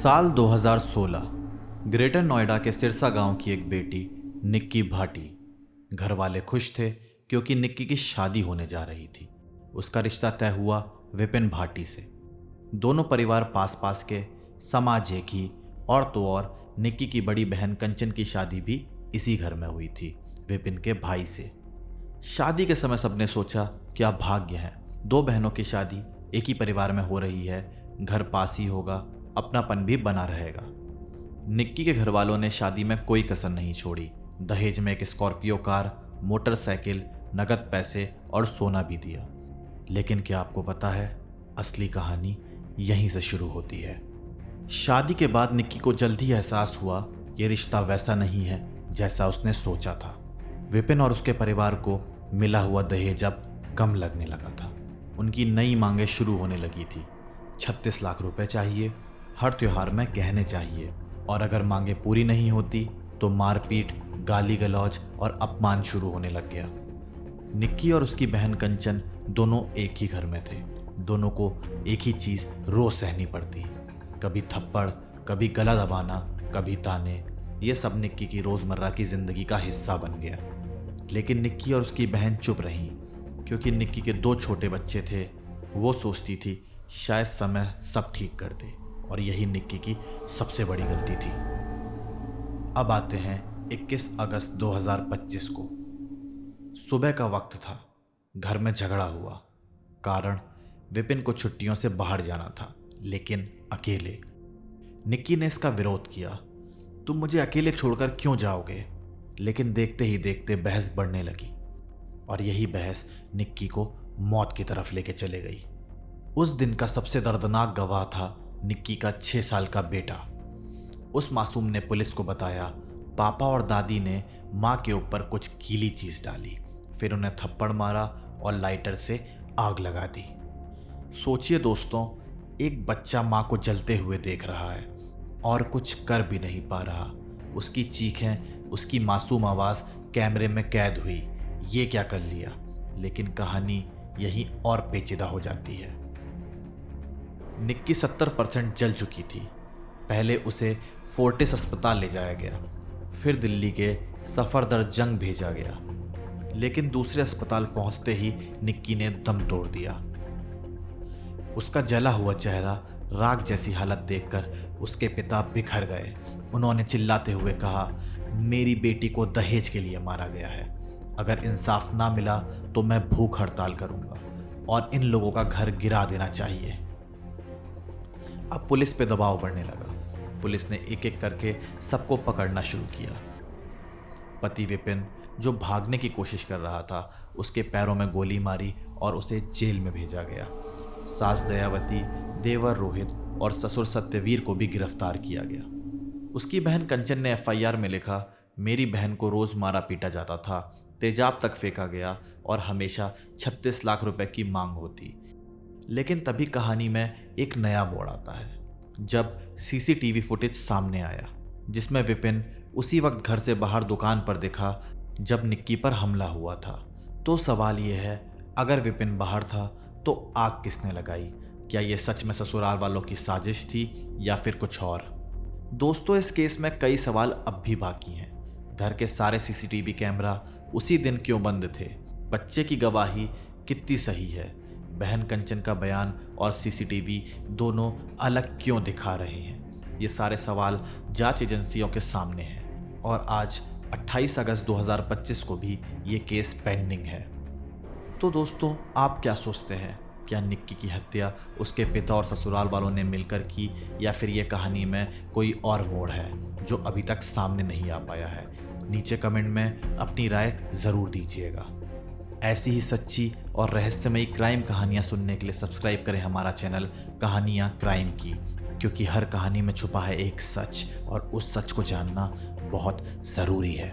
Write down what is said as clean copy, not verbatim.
साल 2016 ग्रेटर नोएडा के सिरसा गांव की एक बेटी निक्की भाटी। घर वाले खुश थे क्योंकि निक्की की शादी होने जा रही थी। उसका रिश्ता तय हुआ विपिन भाटी से। दोनों परिवार पास पास के, समाज एक ही। और तो और निक्की की बड़ी बहन कंचन की शादी भी इसी घर में हुई थी, विपिन के भाई से। शादी के समय सबने सोचा क्या भाग्य है, दो बहनों की शादी एक ही परिवार में हो रही है, घर पास ही होगा, अपनापन भी बना रहेगा। निक्की के घर वालों ने शादी में कोई कसर नहीं छोड़ी। दहेज में एक स्कॉर्पियो कार, मोटरसाइकिल, नगद पैसे और सोना भी दिया। लेकिन क्या आपको पता है, असली कहानी यहीं से शुरू होती है। शादी के बाद निक्की को जल्दी एहसास हुआ ये रिश्ता वैसा नहीं है जैसा उसने सोचा था। विपिन और उसके परिवार को मिला हुआ दहेज अब कम लगने लगा था। उनकी नई मांगें शुरू होने लगी थी। 36 लाख रुपए चाहिए, हर त्योहार में गहने चाहिए, और अगर मांगे पूरी नहीं होती तो मारपीट, गाली गलौज और अपमान शुरू होने लग गया। निक्की और उसकी बहन कंचन दोनों एक ही घर में थे। दोनों को एक ही चीज रोज सहनी पड़ती, कभी थप्पड़, कभी गला दबाना, कभी ताने। ये सब निक्की की रोजमर्रा की जिंदगी का हिस्सा बन गया। लेकिन निक्की और उसकी बहन चुप रहीं, क्योंकि निक्की के 2 छोटे बच्चे थे। वो सोचती थी शायद समय सब ठीक कर दे, और यही निक्की की सबसे बड़ी गलती थी। अब आते हैं 21 अगस्त 2025 को। सुबह का वक्त था। घर में झगड़ा हुआ। कारण विपिन को छुट्टियों से बाहर जाना था, लेकिन अकेले। निक्की ने इसका विरोध किया, तुम मुझे अकेले छोड़कर क्यों जाओगे? लेकिन देखते ही देखते बहस बढ़ने लगी, और यही बहस निक्की को मौत की तरफ लेके चले गई। उस दिन का सबसे दर्दनाक गवाह था निक्की का 6 साल का बेटा। उस मासूम ने पुलिस को बताया पापा और दादी ने माँ के ऊपर कुछ गीली चीज डाली, फिर उन्हें थप्पड़ मारा और लाइटर से आग लगा दी। सोचिए दोस्तों, एक बच्चा माँ को जलते हुए देख रहा है और कुछ कर भी नहीं पा रहा। उसकी चीखें, उसकी मासूम आवाज़ कैमरे में कैद हुई। ये क्या कर लिया? लेकिन कहानी यहीं और पेचीदा हो जाती है। निक्की 70% जल चुकी थी। पहले उसे फोर्टिस अस्पताल ले जाया गया, फिर दिल्ली के सफदरजंग भेजा गया। लेकिन दूसरे अस्पताल पहुंचते ही निक्की ने दम तोड़ दिया। उसका जला हुआ चेहरा, राख जैसी हालत देखकर उसके पिता बिखर गए। उन्होंने चिल्लाते हुए कहा, मेरी बेटी को दहेज के लिए मारा गया है। अगर इंसाफ ना मिला तो मैं भूख हड़ताल करूंगा और इन लोगों का घर गिरा देना चाहिए। अब पुलिस पे दबाव बढ़ने लगा। पुलिस ने एक एक करके सबको पकड़ना शुरू किया। पति विपिन, जो भागने की कोशिश कर रहा था, उसके पैरों में गोली मारी और उसे जेल में भेजा गया। सास दयावती, देवर रोहित और ससुर सत्यवीर को भी गिरफ्तार किया गया। उसकी बहन कंचन ने एफआईआर में लिखा, मेरी बहन को रोज मारा पीटा जाता था, तेजाब तक फेंका गया और हमेशा 36 लाख रुपए की मांग होती। लेकिन तभी कहानी में एक नया मोड़ आता है, जब सीसीटीवी फुटेज सामने आया, जिसमें विपिन उसी वक्त घर से बाहर दुकान पर दिखा जब निक्की पर हमला हुआ था। तो सवाल यह है, अगर विपिन बाहर था तो आग किसने लगाई? क्या यह सच में ससुराल वालों की साजिश थी या फिर कुछ और? दोस्तों, इस केस में कई सवाल अब भी बाकी हैं। घर के सारे सीसीटीवी कैमरा उसी दिन क्यों बंद थे? बच्चे की गवाही कितनी सही है? बहन कंचन का बयान और सीसीटीवी दोनों अलग क्यों दिखा रहे हैं? ये सारे सवाल जांच एजेंसियों के सामने हैं, और आज 28 अगस्त 2025 को भी ये केस पेंडिंग है। तो दोस्तों, आप क्या सोचते हैं? क्या निक्की की हत्या उसके पिता और ससुराल वालों ने मिलकर की, या फिर ये कहानी में कोई और मोड़ है जो अभी तक सामने नहीं आ पाया है? नीचे कमेंट में अपनी राय ज़रूर दीजिएगा। ऐसी ही सच्ची और रहस्यमयी क्राइम कहानियाँ सुनने के लिए सब्सक्राइब करें हमारा चैनल कहानियाँ क्राइम की, क्योंकि हर कहानी में छुपा है एक सच, और उस सच को जानना बहुत ज़रूरी है।